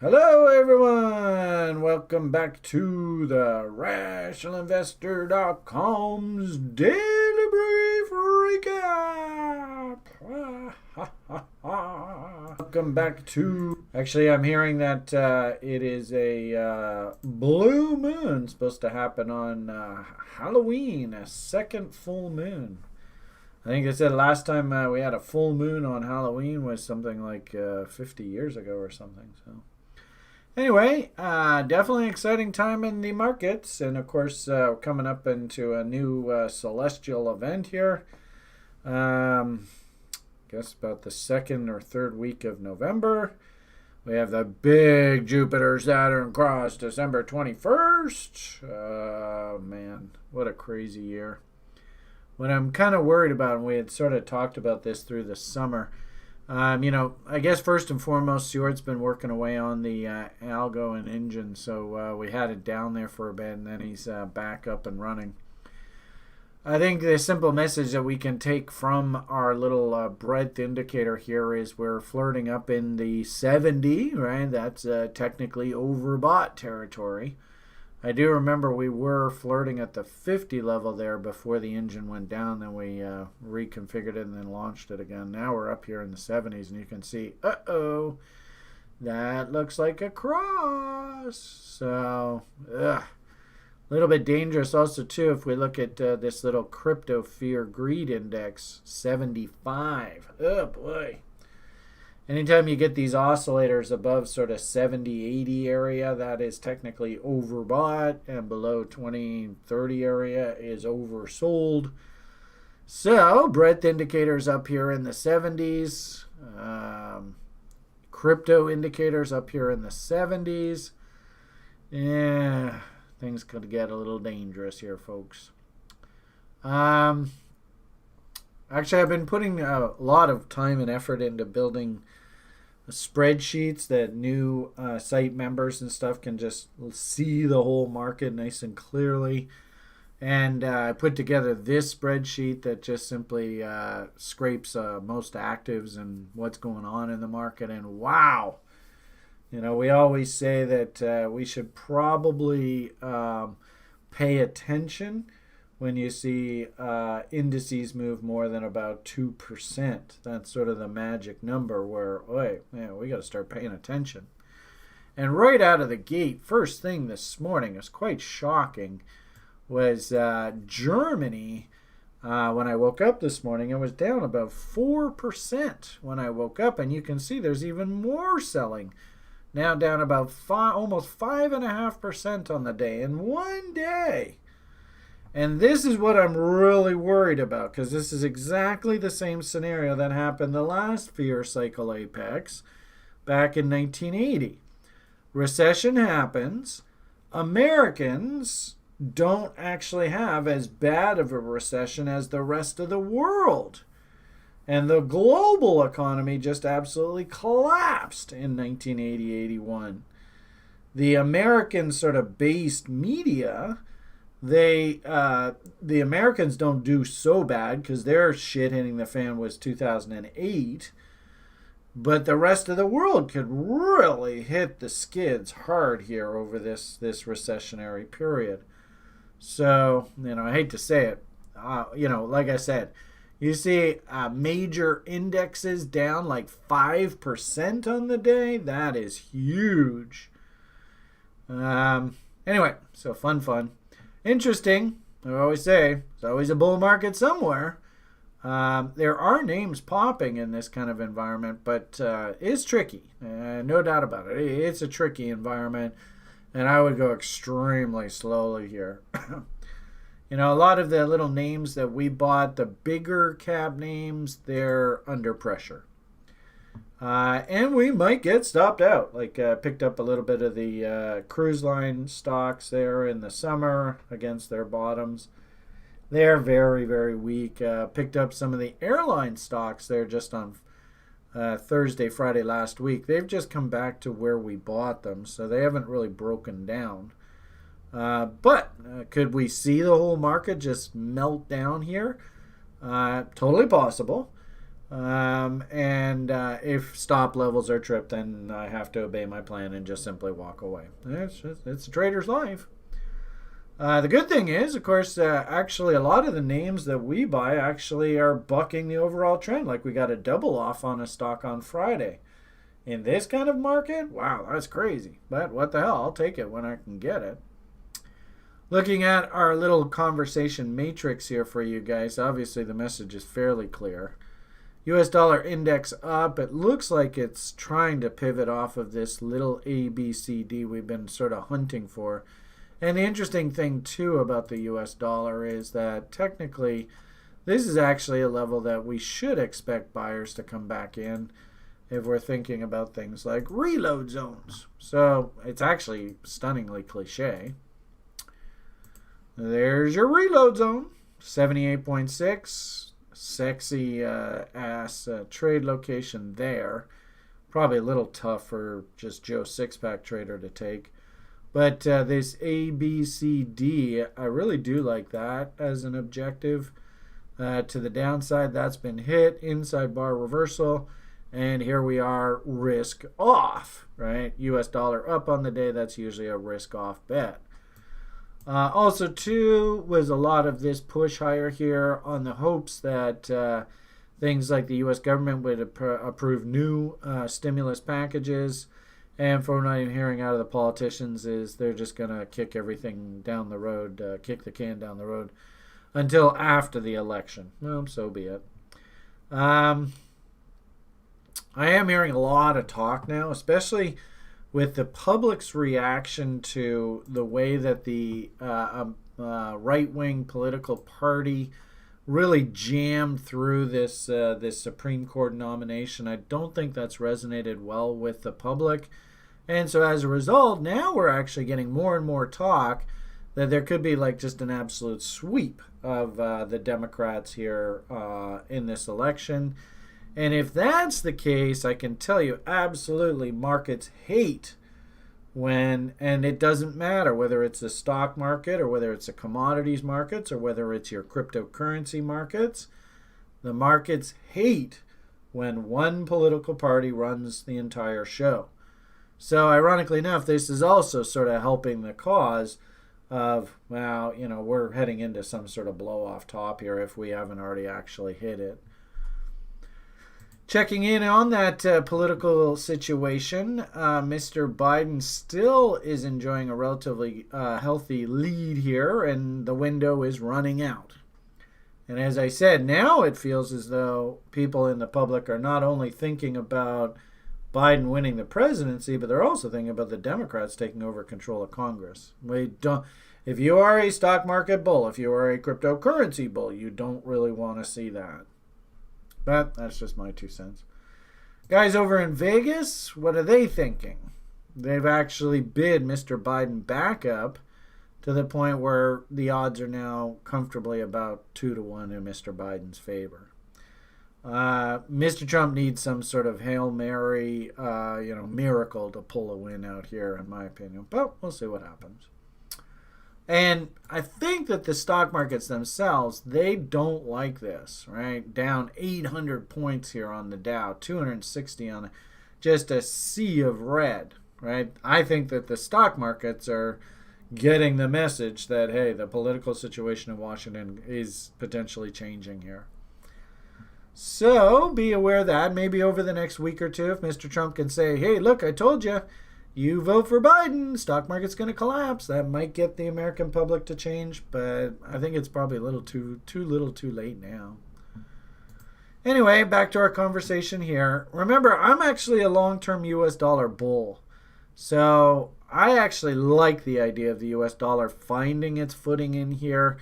Hello, everyone. Welcome back to the RationalInvestor.com's Daily Brief Recap. Welcome back to. Actually, I'm hearing that it is a blue moon supposed to happen on Halloween, a second full moon. I think they said last time we had a full moon on Halloween was something like 50 years ago or something. So. Anyway, definitely exciting time in the markets, and of course, coming up into a new celestial event here. Guess about the second or third week of November. We have the big Jupiter-Saturn cross, December 21st. Oh, man, what a crazy year. What I'm kind of worried about, and we had sort of talked about this through the summer, I guess first and foremost, Stuart's been working away on the algo and engine, so we had it down there for a bit, and then he's back up and running. I think the simple message that we can take from our little breadth indicator here is we're flirting up in the 70, right? That's technically overbought territory. I do remember we were flirting at the 50 level there before the engine went down. Then we reconfigured it and then launched it again. Now we're up here in the 70s, and you can see, that looks like a cross. So, a little bit dangerous also, too, if we look at this little crypto fear greed index, 75. Oh, boy. Anytime you get these oscillators above sort of 70, 80 area, that is technically overbought, and below 20, 30 area is oversold. So, breadth indicators up here in the 70s. Crypto indicators up here in the 70s. Yeah, things could get a little dangerous here, folks. Actually, I've been putting a lot of time and effort into building spreadsheets that new site members and stuff can just see the whole market nice and clearly. And I put together this spreadsheet that just simply scrapes most actives and what's going on in the market. And wow, we always say that we should probably pay attention when you see indices move more than about 2%. That's sort of the magic number where, we got to start paying attention. And right out of the gate, first thing this morning, is quite shocking, was Germany. When I woke up this morning, it was down about 4% when I woke up. And you can see there's even more selling. Now down about almost 5.5% on the day in one day. And this is what I'm really worried about, because this is exactly the same scenario that happened the last fear cycle apex back in 1980. Recession happens. Americans don't actually have as bad of a recession as the rest of the world. And the global economy just absolutely collapsed in 1980-81. The American sort of based media, the Americans don't do so bad because their shit hitting the fan was 2008. But the rest of the world could really hit the skids hard here over this recessionary period. So, I hate to say it. Like I said, you see major indexes down like 5% on the day. That is huge. Anyway, so fun. Interesting. I always say, there's always a bull market somewhere. There are names popping in this kind of environment, but it's tricky. No doubt about it. It's a tricky environment, and I would go extremely slowly here. A lot of the little names that we bought, the bigger cap names, they're under pressure. And we might get stopped out. Like picked up a little bit of the cruise line stocks there in the summer against their bottoms. They're very, very weak. Picked up some of the airline stocks there just on Thursday, Friday last week. They've just come back to where we bought them, so they haven't really broken down. But could we see the whole market just melt down here? Totally possible. And if stop levels are tripped, then I have to obey my plan and just simply walk away. It's a trader's life. The good thing is, of course, actually a lot of the names that we buy actually are bucking the overall trend. Like we got a double off on a stock on Friday. In this kind of market, wow, that's crazy. But what the hell, I'll take it when I can get it. Looking at our little conversation matrix here for you guys, obviously the message is fairly clear. US dollar index up. It looks like it's trying to pivot off of this little ABCD we've been sort of hunting for. And the interesting thing, too, about the US dollar is that technically this is actually a level that we should expect buyers to come back in if we're thinking about things like reload zones. So it's actually stunningly cliche. There's your reload zone, 78.6. Sexy ass trade location there. Probably a little tough for just Joe six-pack trader to take. But this ABCD, I really do like that as an objective. To the downside, that's been hit. Inside bar reversal. And here we are, risk off, right? US dollar up on the day. That's usually a risk off bet. Also, too, was a lot of this push higher here on the hopes that things like the U.S. government would approve new stimulus packages. And from what I'm hearing out of the politicians is they're just going to kick everything down the road, kick the can down the road until after the election. Well, so be it. I am hearing a lot of talk now, especially with the public's reaction to the way that the right-wing political party really jammed through this Supreme Court nomination. I don't think that's resonated well with the public. And so as a result, now we're actually getting more and more talk that there could be like just an absolute sweep of the Democrats here in this election. And if that's the case, I can tell you absolutely markets hate when, and it doesn't matter whether it's the stock market or whether it's the commodities markets or whether it's your cryptocurrency markets, the markets hate when one political party runs the entire show. So ironically enough, this is also sort of helping the cause of, well, you know, we're heading into some sort of blow off top here if we haven't already actually hit it. Checking in on that political situation, Mr. Biden still is enjoying a relatively healthy lead here, and the window is running out. And as I said, now it feels as though people in the public are not only thinking about Biden winning the presidency, but they're also thinking about the Democrats taking over control of Congress. If you are a stock market bull, if you are a cryptocurrency bull, you don't really want to see that. But that's just my 2 cents. Guys over in Vegas, what are they thinking? They've actually bid Mr. Biden back up to the point where the odds are now comfortably about 2-1 in Mr. Biden's favor. Mr. Trump needs some sort of Hail Mary, miracle to pull a win out here, in my opinion. But we'll see what happens. And I think that the stock markets themselves, they don't like this, right? Down 800 points here on the Dow, 260 on just a sea of red, right? I think that the stock markets are getting the message that, hey, the political situation in Washington is potentially changing here. So be aware of that maybe over the next week or two, if Mr. Trump can say, hey, look, I told you, you vote for Biden, stock market's going to collapse. That might get the American public to change, but I think it's probably a little too late now. Anyway, back to our conversation here. Remember, I'm actually a long-term U.S. dollar bull. So I actually like the idea of the U.S. dollar finding its footing in here,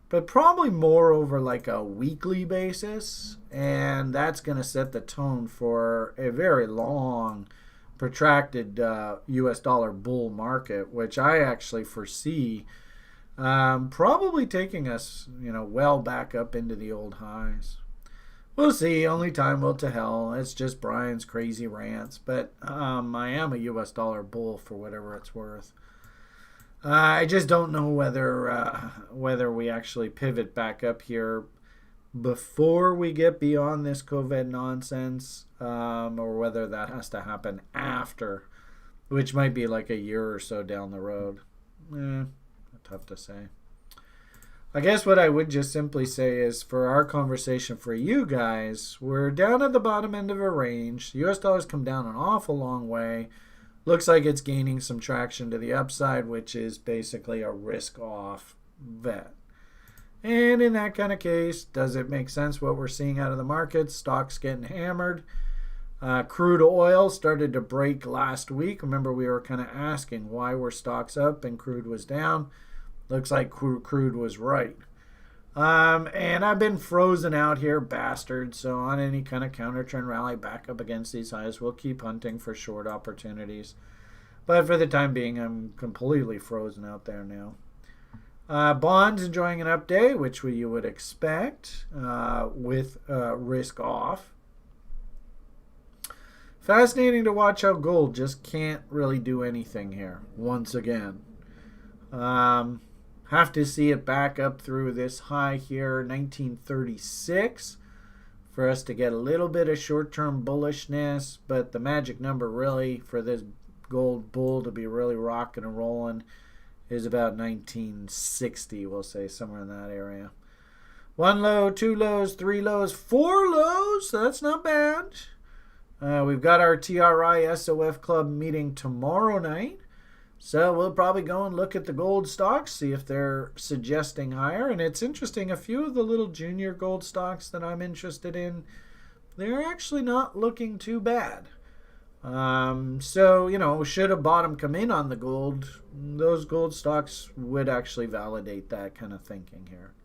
but probably more over like a weekly basis. And that's going to set the tone for a very long protracted U.S. dollar bull market, which I actually foresee probably taking us, well back up into the old highs. We'll see. Only time will tell. It's just Brian's crazy rants, but I am a U.S. dollar bull for whatever it's worth. I just don't know whether we actually pivot back up here before we get beyond this COVID nonsense, or whether that has to happen after, which might be like a year or so down the road. Tough to say. I guess what I would just simply say is for our conversation for you guys, we're down at the bottom end of a range. The US dollar's come down an awful long way. Looks like it's gaining some traction to the upside, which is basically a risk-off bet. And in that kind of case, does it make sense what we're seeing out of the markets? Stocks getting hammered. Crude oil started to break last week. Remember, we were kind of asking why were stocks up and crude was down. Looks like crude was right. And I've been frozen out here, bastard. So on any kind of counter trend rally back up against these highs, we'll keep hunting for short opportunities. But for the time being, I'm completely frozen out there now. Bonds enjoying an up day, which you would expect with risk off. Fascinating to watch how gold just can't really do anything here once again. Have to see it back up through this high here, 1936, for us to get a little bit of short-term bullishness. But the magic number really for this gold bull to be really rocking and rolling is about 1960, we'll say, somewhere in that area. 1 low, 2 lows, 3 lows, 4 lows. So that's not bad. We've got our TRI SOF Club meeting tomorrow night. So we'll probably go and look at the gold stocks, see if they're suggesting higher. And it's interesting, a few of the little junior gold stocks that I'm interested in, they're actually not looking too bad. So, should a bottom come in on the gold, those gold stocks would actually validate that kind of thinking here.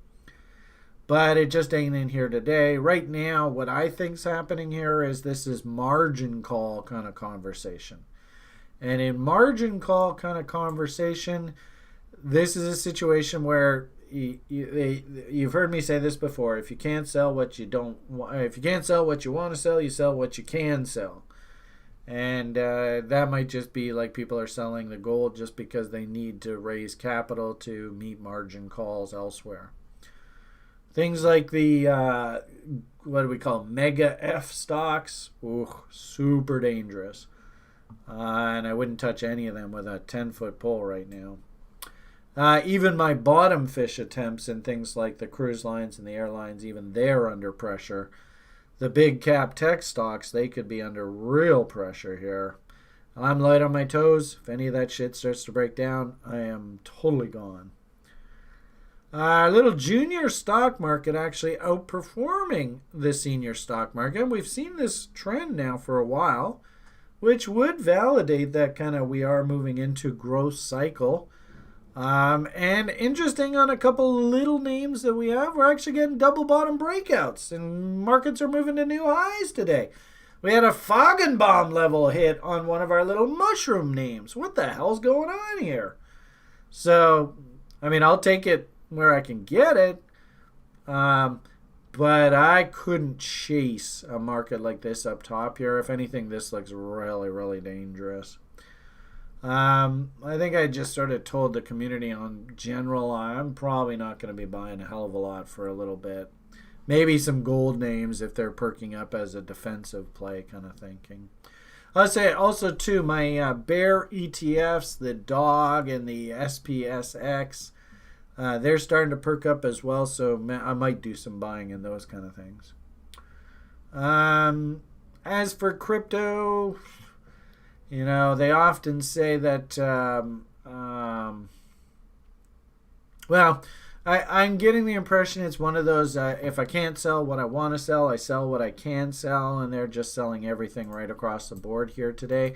But it just ain't in here today. Right now, what I think's happening here is this is margin call kind of conversation. And in margin call kind of conversation, this is a situation where you've heard me say this before. If you can't sell what you don't, if you can't sell what you want to sell, you sell what you can sell. And that might just be like people are selling the gold just because they need to raise capital to meet margin calls elsewhere. Things like the, what do we call them? Mega F stocks. Ooh, super dangerous. And I wouldn't touch any of them with a 10-foot pole right now. Even my bottom fish attempts in things like the cruise lines and the airlines, even they're under pressure. The big cap tech stocks, they could be under real pressure here. I'm light on my toes. If any of that shit starts to break down, I am totally gone. Little junior stock market actually outperforming the senior stock market. We've seen this trend now for a while, which would validate that kind of we are moving into growth cycle. And interesting on a couple little names that we have, we're actually getting double bottom breakouts and markets are moving to new highs today. We had a Feigenbaum level hit on one of our little mushroom names. What the hell's going on here? So, I'll take it where I can get it. But I couldn't chase a market like this up top here. If anything, this looks really, really dangerous. I think I just sort of told the community on general, I'm probably not going to be buying a hell of a lot for a little bit. Maybe some gold names if they're perking up as a defensive play kind of thinking. I'll say also, too, my bear ETFs, the DOG and the SPSX, they're starting to perk up as well, so I might do some buying in those kind of things. As for crypto, they often say that, I'm getting the impression it's one of those, if I can't sell what I want to sell, I sell what I can sell, and they're just selling everything right across the board here today.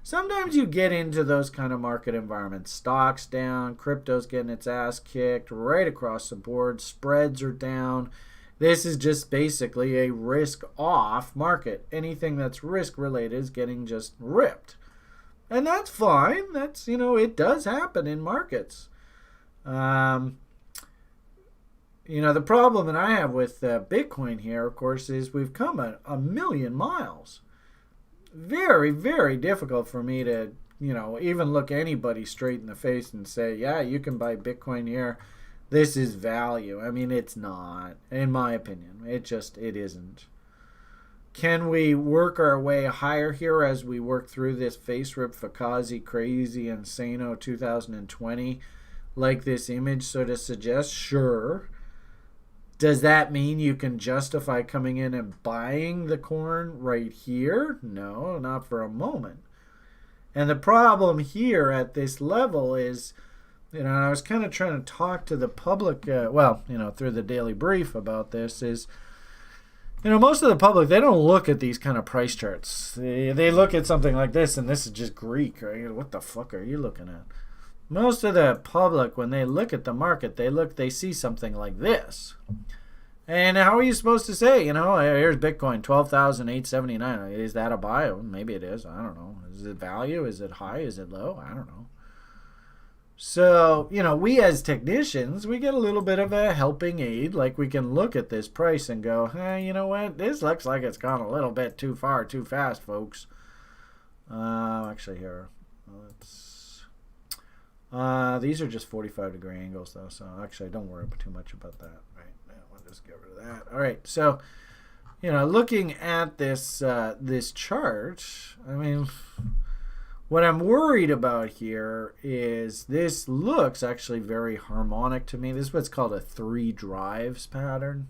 Sometimes you get into those kind of market environments. Stocks down, crypto's getting its ass kicked right across the board, spreads are down. This is just basically a risk-off market. Anything that's risk-related is getting just ripped. And that's fine. That's, it does happen in markets. The problem that I have with Bitcoin here, of course, is we've come a million miles. Very, very difficult for me to, even look anybody straight in the face and say, yeah, you can buy Bitcoin here this is value. I mean, it's not, in my opinion. It isn't. Can we work our way higher here as we work through this face rip Fakazi crazy Insano 2020 like this image sort of suggests? Sure. Does that mean you can justify coming in and buying the corn right here? No, not for a moment. And the problem here at this level is, I was kind of trying to talk to the public, through the daily brief about this is, most of the public, they don't look at these kind of price charts. They look at something like this, and this is just Greek, right? What the fuck are you looking at? Most of the public, when they look at the market, they see something like this. And how are you supposed to say, here's Bitcoin, 12,879. Is that a buy? Maybe it is. I don't know. Is it value? Is it high? Is it low? I don't know. So, we as technicians, we get a little bit of a helping aid. Like, we can look at this price and go, hey, you know what? This looks like it's gone a little bit too far, too fast, folks. Actually, here, these are just 45-degree angles, though. So, actually, don't worry too much about that. Right now, we'll just get rid of that. All right. So, looking at this this chart, I mean, what I'm worried about here is this looks actually very harmonic to me. This is what's called a 3 drives pattern,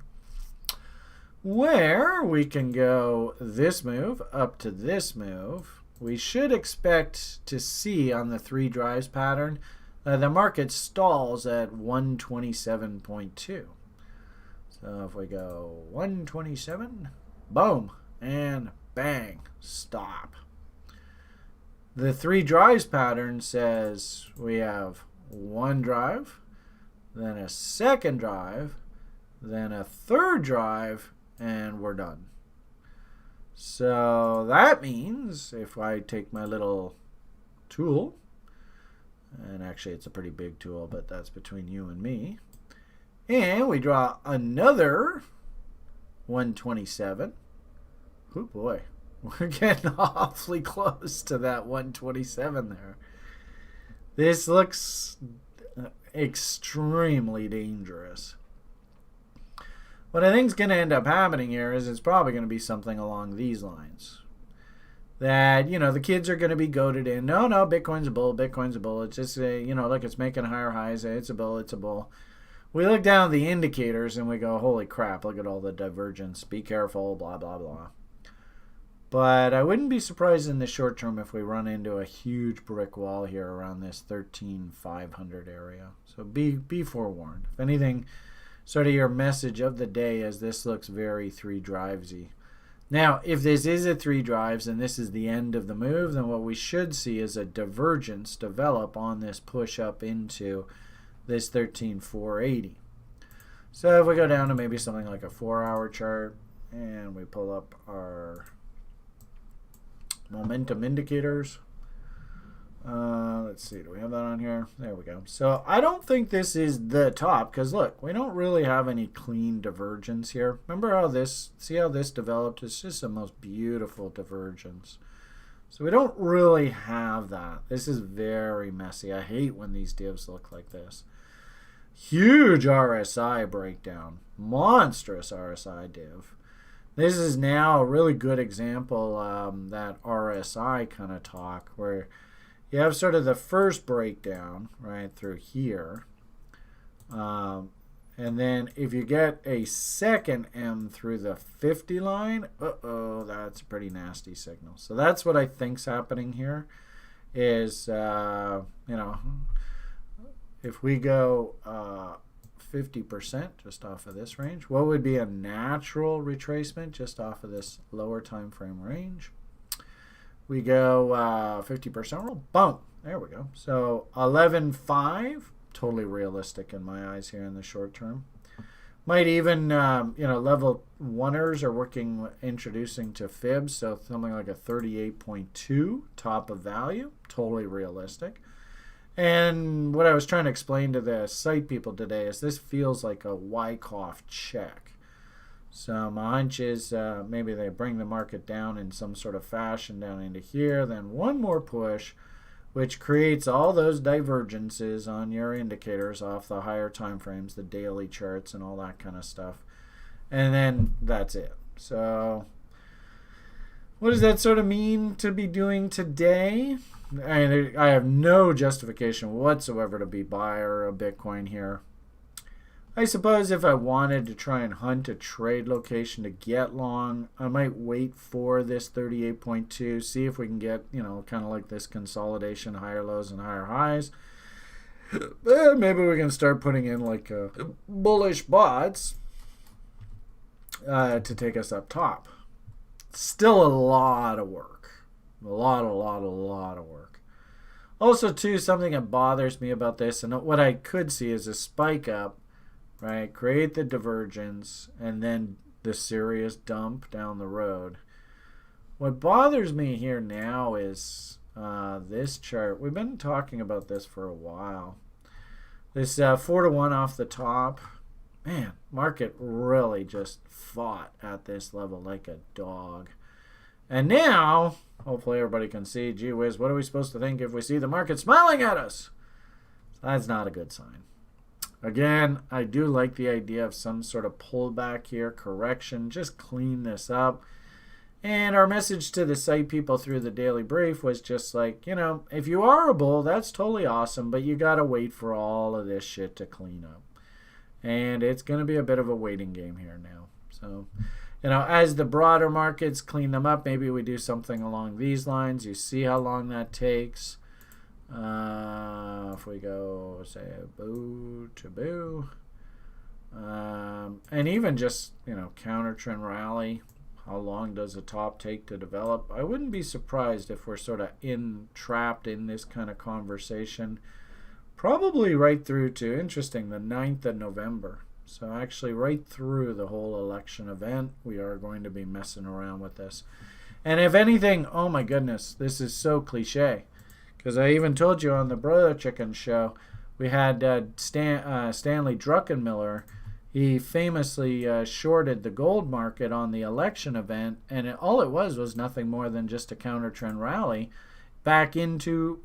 where we can go this move up to this move. We should expect to see on the 3 drives pattern the market stalls at 127.2. So if we go 127, boom, and bang, stop. The 3 drives pattern says we have 1 drive, then a 2nd drive, then a 3rd drive, and we're done. So that means if I take my little tool, and actually it's a pretty big tool, but that's between you and me, and we draw another 127. Oh boy. We're getting awfully close to that 127 there. This looks extremely dangerous. What I think is going to end up happening here is it's probably going to be something along these lines. That, the kids are going to be goaded in. No, Bitcoin's a bull. Bitcoin's a bull. It's just, look, it's making higher highs. It's a bull. It's a bull. We look down at the indicators and we go, holy crap, look at all the divergence. Be careful, blah, blah, blah. But I wouldn't be surprised in the short term if we run into a huge brick wall here around this 13,500 area. So be forewarned. If anything, sort of your message of the day is this looks very 3 drivesy. Now, if this is a 3 drives and this is the end of the move, then what we should see is a divergence develop on this push up into this 13,480. So if we go down to maybe something like a 4-hour chart and we pull up our momentum indicators. Let's see, do we have that on here? There we go. So I don't think this is the top because look, we don't really have any clean divergence here. Remember how this developed? It's just the most beautiful divergence. So we don't really have that. This is very messy. I hate when these divs look like this. Huge RSI breakdown. Monstrous RSI div. This is now a really good example, that RSI kind of talk, where you have sort of the first breakdown right through here. And then if you get a second M through the 50 line, that's a pretty nasty signal. So that's what I think's happening here is, if we go 50% just off of this range, what would be a natural retracement just off of this lower time frame range? We go 50% roll, boom, there we go. So 11.5, totally realistic in my eyes here in the short term. Might even, level 1ers are introducing to fibs, so something like a 38.2 top of value, totally realistic. And what I was trying to explain to the site people today is this feels like a Wyckoff check. So my hunch is maybe they bring the market down in some sort of fashion down into here, then one more push, which creates all those divergences on your indicators off the higher time frames, the daily charts and all that kind of stuff. And then that's it. So what does that sort of mean to be doing today? I have no justification whatsoever to be buyer of Bitcoin here. I suppose if I wanted to try and hunt a trade location to get long, I might wait for this 38.2, see if we can get, kind of like this consolidation, higher lows and higher highs. Maybe we can start putting in like bullish bots to take us up top. Still a lot of work. A lot of work. Also, too, something that bothers me about this, and what I could see is a spike up, right? Create the divergence, and then the serious dump down the road. What bothers me here now is this chart. We've been talking about this for a while. This 4-to-1 off the top. Man, market really just fought at this level like a dog. And now, hopefully everybody can see, gee whiz, what are we supposed to think if we see the market smiling at us? That's not a good sign. Again, I do like the idea of some sort of pullback here, correction, just clean this up. And our message to the site people through the daily brief was just like, if you are a bull, that's totally awesome, but you got to wait for all of this shit to clean up. And it's going to be a bit of a waiting game here now. So, as the broader markets clean them up, maybe we do something along these lines. You see how long that takes. If we go, say, boo to boo. And even just, counter trend rally. How long does the top take to develop? I wouldn't be surprised if we're sort of trapped in this kind of conversation. Probably right through to, interesting, the 9th of November. So actually right through the whole election event, we are going to be messing around with this. And if anything, oh my goodness, this is so cliche. Because I even told you on the Brother Chicken show, we had Stanley Druckenmiller. He famously shorted the gold market on the election event, and all it was nothing more than just a counter trend rally back into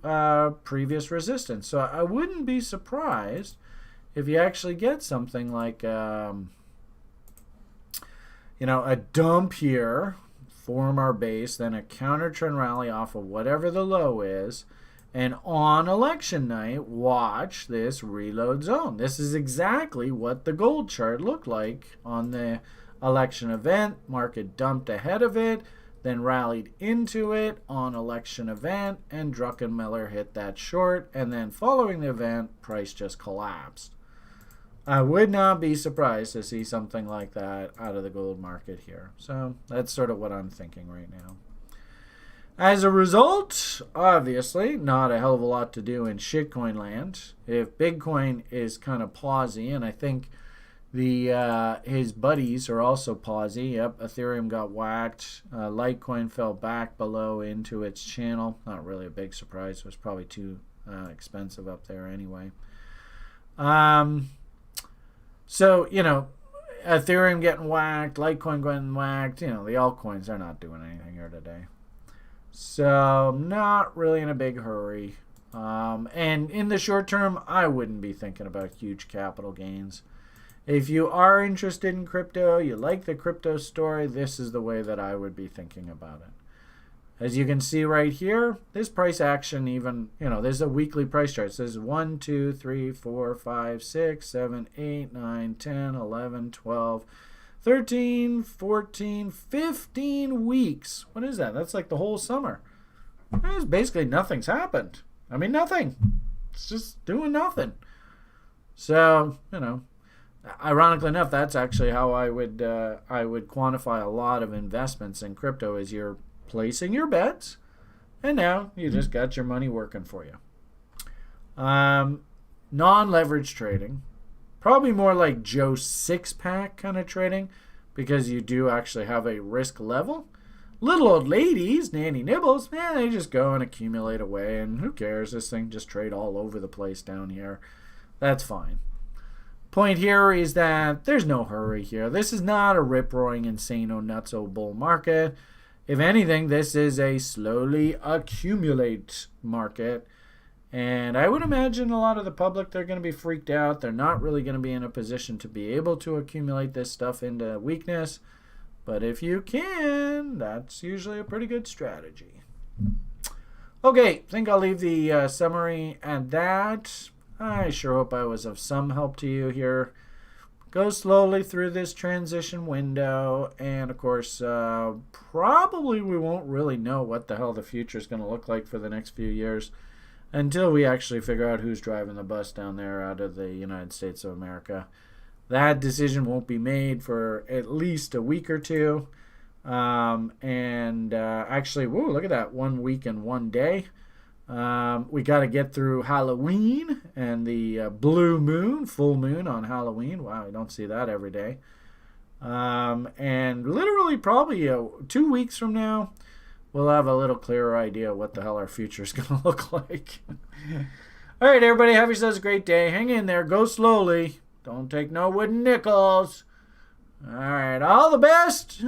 previous resistance. So I wouldn't be surprised if you actually get something like a dump here, form our base, then a counter trend rally off of whatever the low is, and on election night, watch this reload zone. This is exactly what the gold chart looked like on the election event. Market dumped ahead of it, then rallied into it on election event, and Druckenmiller hit that short, and then following the event, price just collapsed. I would not be surprised to see something like that out of the gold market here. So that's sort of what I'm thinking right now. As a result, obviously, not a hell of a lot to do in shitcoin land. If Bitcoin is kind of pausy, and I think his buddies are also pausy. Yep, Ethereum got whacked. Litecoin fell back below into its channel. Not really a big surprise. It was probably too expensive up there anyway. So, Ethereum getting whacked, Litecoin getting whacked. The altcoins are not doing anything here today. So, not really in a big hurry. And in the short term, I wouldn't be thinking about huge capital gains. If you are interested in crypto, you like the crypto story, this is the way that I would be thinking about it. As you can see right here, this price action even, there's a weekly price chart. It says 1, 2, 3, 4, 5, 6, 7, 8, 9, 10, 11, 12, 13, 14, 15 weeks. What is that? That's like the whole summer. There's basically nothing's happened. I mean, nothing. It's just doing nothing. So, ironically enough, that's actually how I would quantify a lot of investments in crypto is you're placing your bets, and now you just got your money working for you. Non-leverage trading, probably more like Joe six-pack kind of trading, because you do actually have a risk level. Little old ladies, nanny nibbles, man, they just go and accumulate away, and who cares? This thing just trade all over the place down here. That's fine. Point here is that there's no hurry here. This is not a rip-roaring, insane-o, nutso bull market. if anything, this is a slowly accumulate market. And I would imagine a lot of the public, they're going to be freaked out. They're not really going to be in a position to be able to accumulate this stuff into weakness. But if you can, that's usually a pretty good strategy. Okay, I think I'll leave the summary at that. I sure hope I was of some help to you here. Go slowly through this transition window. And, of course, probably we won't really know what the hell the future is going to look like for the next few years until we actually figure out who's driving the bus down there out of the United States of America. That decision won't be made for at least a week or two. Actually, whoa, look at that. 1 week and 1 day. We got to get through Halloween and the blue moon, full moon on Halloween. Wow, you don't see that every day. And literally probably 2 weeks from now, we'll have a little clearer idea what the hell our future is going to look like. All right, everybody, have yourselves a great day. Hang in there. Go slowly. Don't take no wooden nickels. All right, all the best.